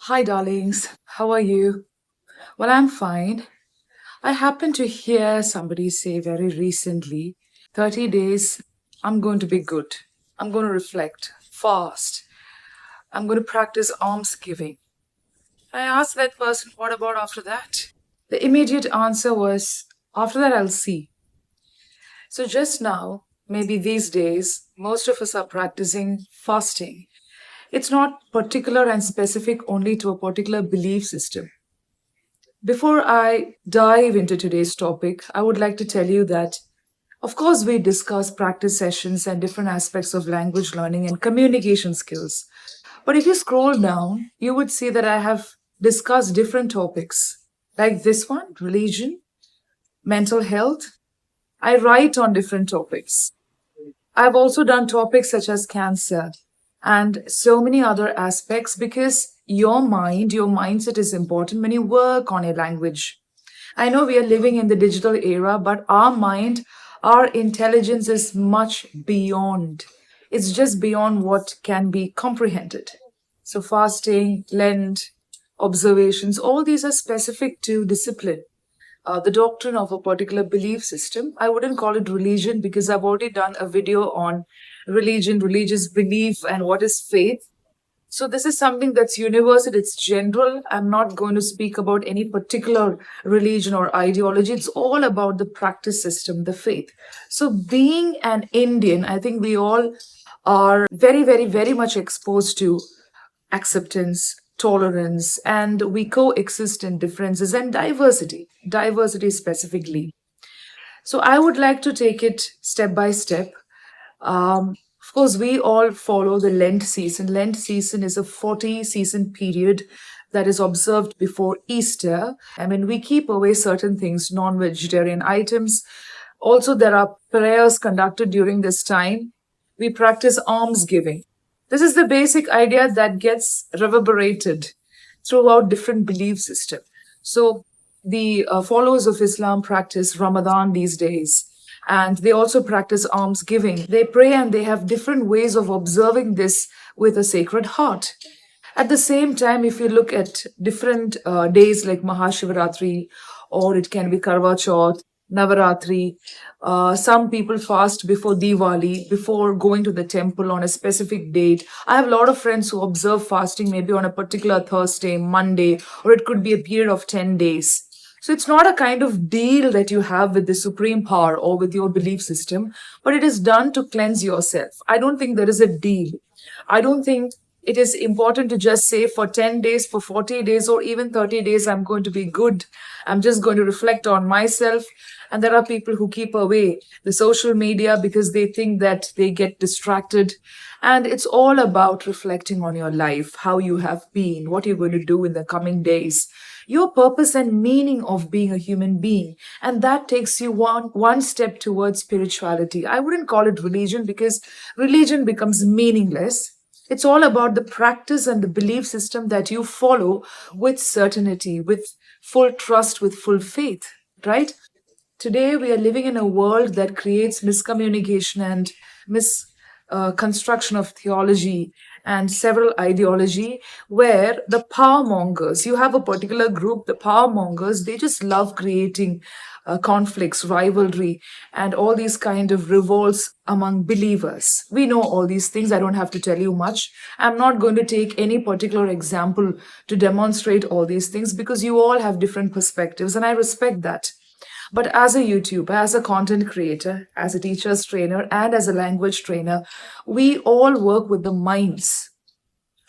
Hi, darlings. How are you? Well, I'm fine. I happened to hear somebody say very recently 30 days, I'm going to be good. I'm going to reflect, fast. I'm going to practice almsgiving. I asked that person, what about after that? The immediate answer was, after that, I'll see. So, just now, maybe these days, most of us are practicing fasting. It's not particular and specific only to a particular belief system. Before I dive into today's topic, I would like to tell you that, of course, we discuss practice sessions and different aspects of language learning and communication skills. But if you scroll down, you would see that I have discussed different topics like this one, religion, mental health. I write on different topics. I've also done topics such as cancer and so many other aspects because your mind, your mindset is important when you work on a language. I know we are living in the digital era, but our mind, our intelligence is much beyond. It's just beyond what can be comprehended. So, fasting, Lent, observations, all these are specific to discipline, the doctrine of a particular belief system. I wouldn't call it religion because I've already done a video on religion, religious belief, and what is faith. So this is something that's universal, it's general. I'm not going to speak about any particular religion or ideology. It's all about the practice system, the faith. So being an Indian, I think we all are very, very, very much exposed to acceptance, tolerance, and we coexist in differences and diversity specifically. So I would like to take it step by step. Of course, we all follow the Lent season. Lent season is a 40 season period that is observed before Easter. I mean, we keep away certain things, non vegetarian items. Also, there are prayers conducted during this time. We practice almsgiving. This is the basic idea that gets reverberated throughout different belief systems. So, the followers of Islam practice Ramadan these days, and they also practice almsgiving. They pray and they have different ways of observing this with a sacred heart. At the same time, if you look at different days like Mahashivaratri, or it can be Karwa Chauth, Navaratri, some people fast before Diwali, before going to the temple on a specific date. I have a lot of friends who observe fasting maybe on a particular Thursday, Monday, or it could be a period of 10 days. So it's not a kind of deal that you have with the supreme power or with your belief system, but it is done to cleanse yourself. I don't think there is a deal. I don't think it is important to just say for 10 days, for 40 days, or even 30 days, I'm going to be good. I'm just going to reflect on myself. And there are people who keep away the social media because they think that they get distracted. And it's all about reflecting on your life, how you have been, what you're going to do in the coming days, your purpose and meaning of being a human being. And that takes you one step towards spirituality. I wouldn't call it religion because religion becomes meaningless. It's all about the practice and the belief system that you follow with certainty, with full trust, with full faith, right? Today, we are living in a world that creates miscommunication and misconstruction of theology and several ideology where the power mongers, you have a particular group, the power mongers, they just love creating conflicts, rivalry, and all these kind of revolts among believers. We know all these things. I don't have to tell you much. I'm not going to take any particular example to demonstrate all these things because you all have different perspectives, and I respect that. But as a YouTuber, as a content creator, as a teacher's trainer, and as a language trainer, we all work with the minds.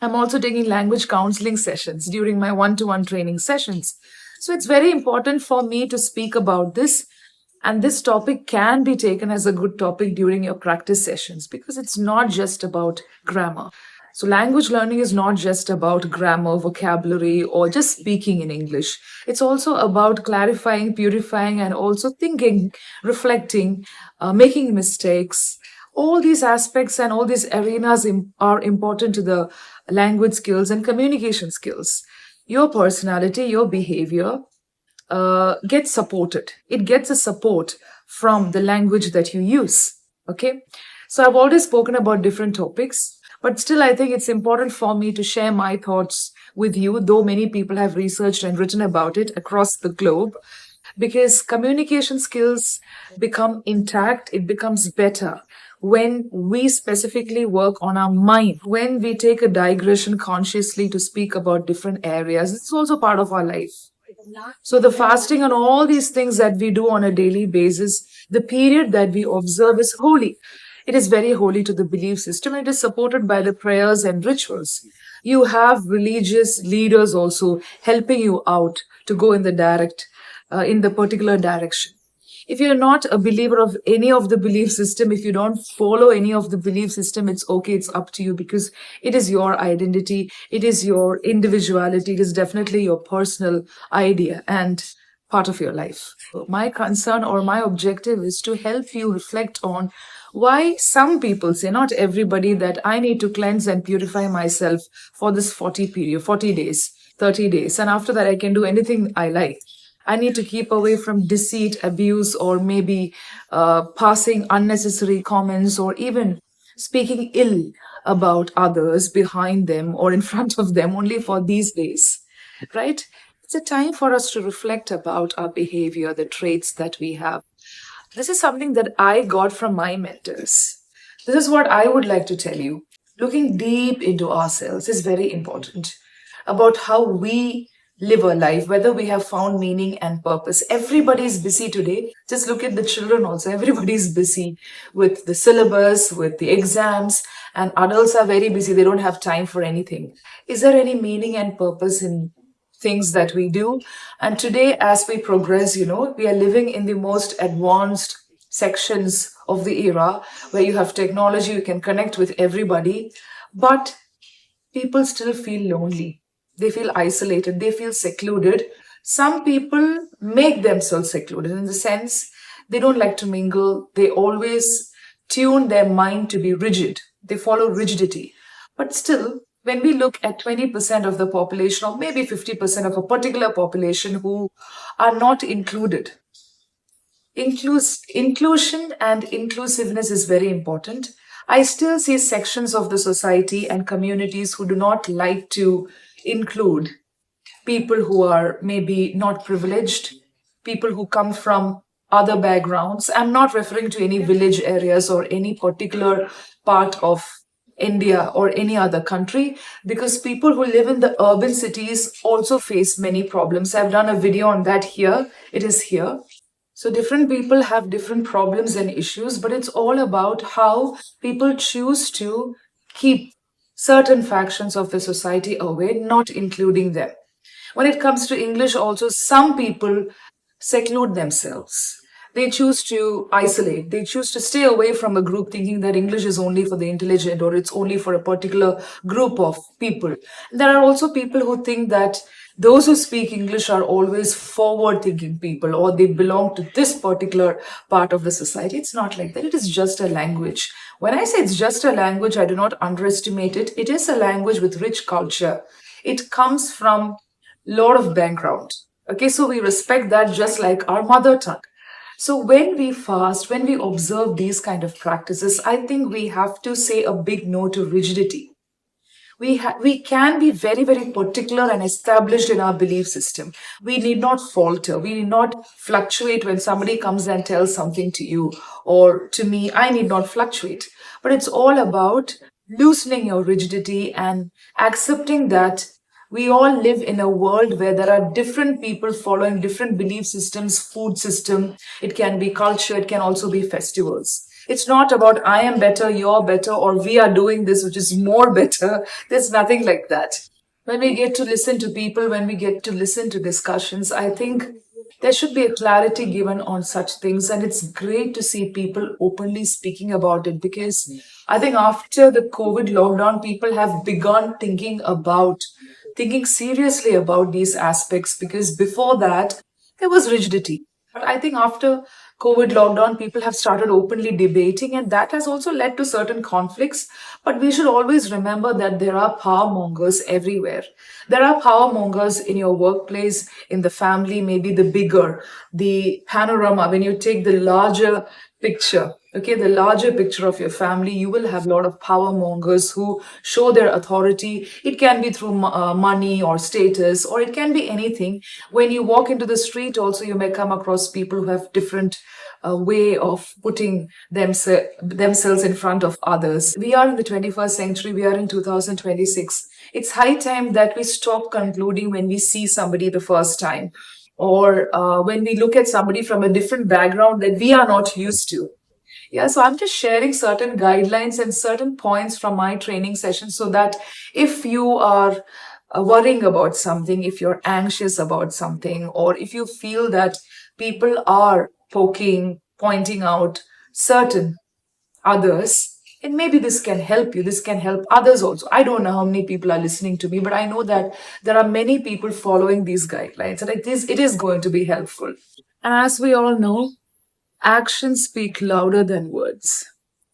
I'm also taking language counseling sessions during my one to one training sessions. So it's very important for me to speak about this. And this topic can be taken as a good topic during your practice sessions because it's not just about grammar. So, language learning is not just about grammar, vocabulary, or just speaking in English. It's also about clarifying, purifying, and also thinking, reflecting, making mistakes. All these aspects and all these arenas are important to the language skills and communication skills. Your personality, your behavior gets supported. It gets a support from the language that you use. Okay. So I've already spoken about different topics, but still I think it's important for me to share my thoughts with you, though many people have researched and written about it across the globe, because communication skills become intact, it becomes better when we specifically work on our mind, when we take a digression consciously to speak about different areas. It's also part of our life. So the fasting and all these things that we do on a daily basis, the period that we observe is holy. It is very holy to the belief system. It is supported by the prayers and rituals. You have religious leaders also helping you out to go in the particular direction. If you're not a believer of any of the belief system, if you don't follow any of the belief system, it's okay, it's up to you, because it is your identity, it is your individuality, it is definitely your personal idea and part of your life. My concern or my objective is to help you reflect on why some people say, not everybody, that I need to cleanse and purify myself for this 40 days, 30 days, and after that I can do anything I like. I need to keep away from deceit, abuse, or maybe passing unnecessary comments, or even speaking ill about others behind them or in front of them only for these days, right? It's a time for us to reflect about our behavior, the traits that we have. This is something that I got from my mentors. This is what I would like to tell you. Looking deep into ourselves is very important about how we live our life, whether we have found meaning and purpose. Everybody is busy today. Just look at the children also. Everybody is busy with the syllabus, with the exams, and adults are very busy. They don't have time for anything. Is there any meaning and purpose in things that we do? And today, as we progress, we are living in the most advanced sections of the era where you have technology, you can connect with everybody, but people still feel lonely. They feel isolated, they feel secluded. Some people make themselves secluded in the sense they don't like to mingle, they always tune their mind to be rigid, they follow rigidity. But still, when we look at 20% of the population, or maybe 50% of a particular population who are not included, inclusion and inclusiveness is very important. I still see sections of the society and communities who do not like to include people who are maybe not privileged, people who come from other backgrounds. I'm not referring to any village areas or any particular part of India or any other country, because people who live in the urban cities also face many problems. I've done a video on that here. It is here. So different people have different problems and issues, but it's all about how people choose to keep certain factions of the society away, not including them. When it comes to English, also, some people seclude themselves. They choose to isolate. They choose to stay away from a group thinking that English is only for the intelligent or it's only for a particular group of people. There are also people who think that those who speak English are always forward thinking people, or they belong to this particular part of the society. It's not like that. It is just a language. When I say it's just a language, I do not underestimate it. It is a language with rich culture. It comes from lot of background. Okay, so we respect that just like our mother tongue. So when we fast, when we observe these kind of practices, I think we have to say a big no to rigidity. We can be very, very particular and established in our belief system. We need not falter. We need not fluctuate when somebody comes and tells something to you or to me. I need not fluctuate. But it's all about loosening your rigidity and accepting that we all live in a world where there are different people following different belief systems, food system. It can be culture. It can also be festivals. It's not about I am better, you're better, or we are doing this, which is more better. There's nothing like that. When we get to listen to people, when we get to listen to discussions, I think there should be a clarity given on such things. And it's great to see people openly speaking about it, because I think after the COVID lockdown, people have begun thinking seriously about these aspects, because before that, there was rigidity. But I think after COVID lockdown, people have started openly debating, and that has also led to certain conflicts. But we should always remember that there are power mongers everywhere. There are power mongers in your workplace, in the family, maybe the bigger, the panorama, when you take the larger picture. Okay, the larger picture of your family, you will have a lot of power mongers who show their authority. It can be through money or status, or it can be anything. When you walk into the street also, you may come across people who have different way of putting themselves in front of others. We are in the 21st century, we are in 2026. It's high time that we stop concluding when we see somebody the first time, or when we look at somebody from a different background that we are not used to. Yeah, so I'm just sharing certain guidelines and certain points from my training session, so that if you are worrying about something, if you're anxious about something, or if you feel that people are pointing out certain others, and maybe this can help you, this can help others also. I don't know how many people are listening to me, but I know that there are many people following these guidelines, and it is going to be helpful. And as we all know, actions speak louder than words.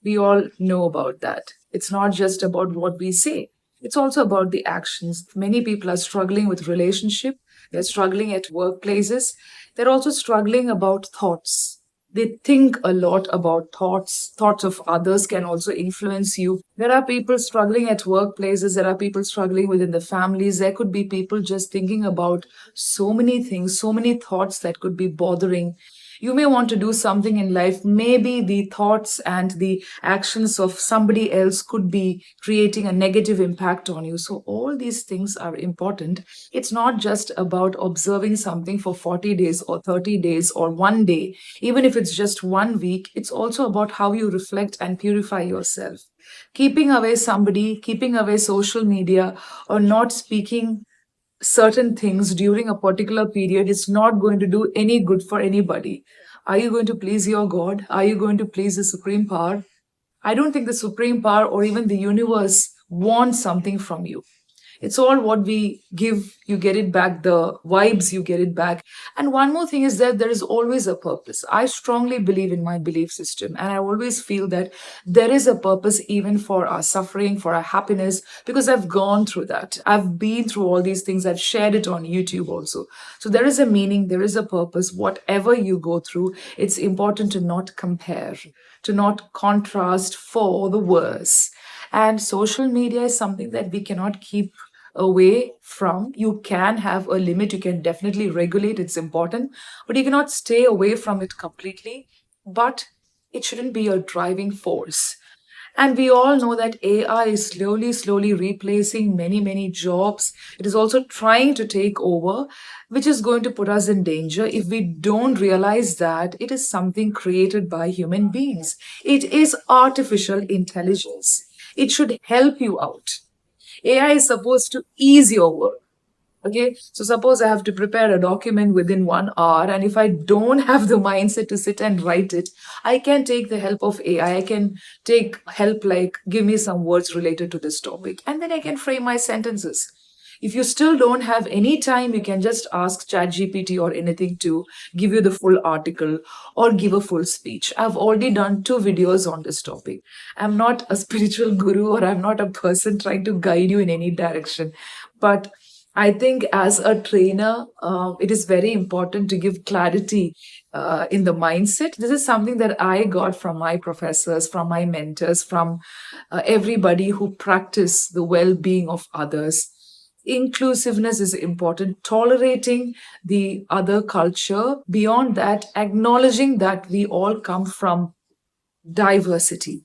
We all know about that. It's not just about what we say, it's also about the actions. Many people are struggling with relationship, they're struggling at workplaces, they're also struggling about thoughts. They think a lot about thoughts. Thoughts of others can also influence you. There are people struggling at workplaces. There are people struggling within the families. There could be people just thinking about so many things, so many thoughts that could be bothering. You may want to do something in life. Maybe the thoughts and the actions of somebody else could be creating a negative impact on you. So, all these things are important. It's not just about observing something for 40 days or 30 days or one day, even if it's just one week. It's also about how you reflect and purify yourself. Keeping away somebody, keeping away social media, or not speaking certain things during a particular period is not going to do any good for anybody. Are you going to please your God? Are you going to please the Supreme Power? I don't think the Supreme Power or even the universe wants something from you. It's all what we give, you get it back, the vibes, you get it back. And one more thing is that there is always a purpose. I strongly believe in my belief system, and I always feel that there is a purpose even for our suffering, for our happiness, because I've gone through that. I've been through all these things, I've shared it on YouTube also. So there is a meaning, there is a purpose. Whatever you go through, it's important to not compare, to not contrast for the worse. And social media is something that we cannot keep away from. You can have a limit, you can definitely regulate, it's important, but you cannot stay away from it completely. But it shouldn't be a driving force. And we all know that AI is slowly replacing many jobs. It is also trying to take over, which is going to put us in danger if we don't realize that it is something created by human beings. It is artificial intelligence. It should help you out. AI is supposed to ease your work. Okay, so suppose I have to prepare a document within 1 hour, and if I don't have the mindset to sit and write it, I can take the help of AI. I can take help like give me some words related to this topic, and then I can frame my sentences. If you still don't have any time, you can just ask ChatGPT or anything to give you the full article or give a full speech. I've already done 2 videos on this topic. I'm not a spiritual guru, or I'm not a person trying to guide you in any direction. But I think as a trainer, it is very important to give clarity in the mindset. This is something that I got from my professors, from my mentors, from everybody who practice the well being of others. Inclusiveness is important, tolerating the other culture. Beyond that, acknowledging that we all come from diversity.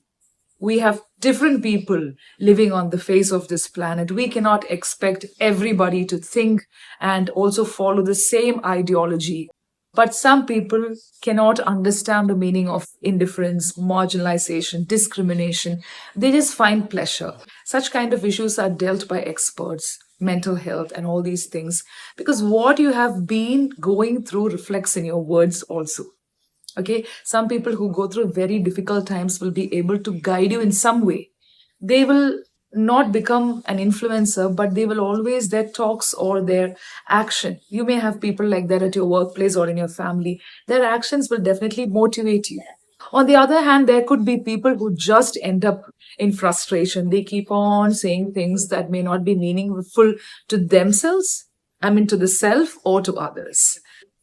We have different people living on the face of this planet. We cannot expect everybody to think and also follow the same ideology. But some people cannot understand the meaning of indifference, marginalization, discrimination. They just find pleasure. Such kind of issues are dealt by experts, mental health, and all these things. Because what you have been going through reflects in your words also. Okay, some people who go through very difficult times will be able to guide you in some way. They will not become an influencer, but they will always, their talks or their action, you may have people like that at your workplace or in your family, their actions will definitely motivate you. On the other hand, there could be people who just end up in frustration. They keep on saying things that may not be meaningful to themselves, I mean to the self or to others.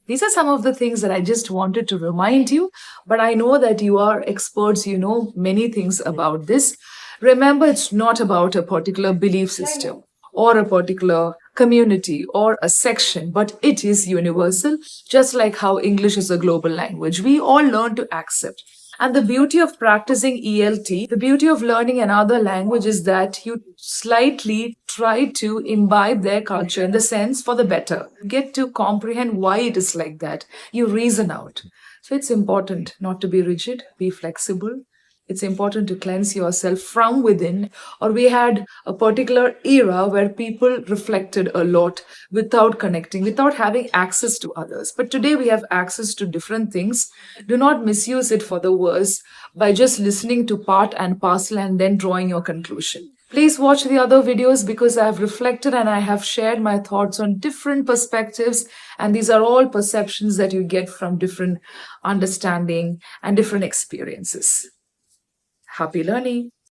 These are some of the things that I just wanted to remind you, but I know that you are experts, you know many things about this. Remember, it's not about a particular belief system or a particular community or a section, but it is universal, just like how English is a global language. We all learn to accept. And the beauty of practicing ELT, the beauty of learning another language is that you slightly try to imbibe their culture in the sense for the better. You get to comprehend why it is like that. You reason out. So it's important not to be rigid, be flexible. It's important to cleanse yourself from within. Or we had a particular era where people reflected a lot without connecting, without having access to others. But today we have access to different things. Do not misuse it for the worse by just listening to part and parcel and then drawing your conclusion. Please watch the other videos because I have reflected and I have shared my thoughts on different perspectives. And these are all perceptions that you get from different understanding and different experiences. Happy learning.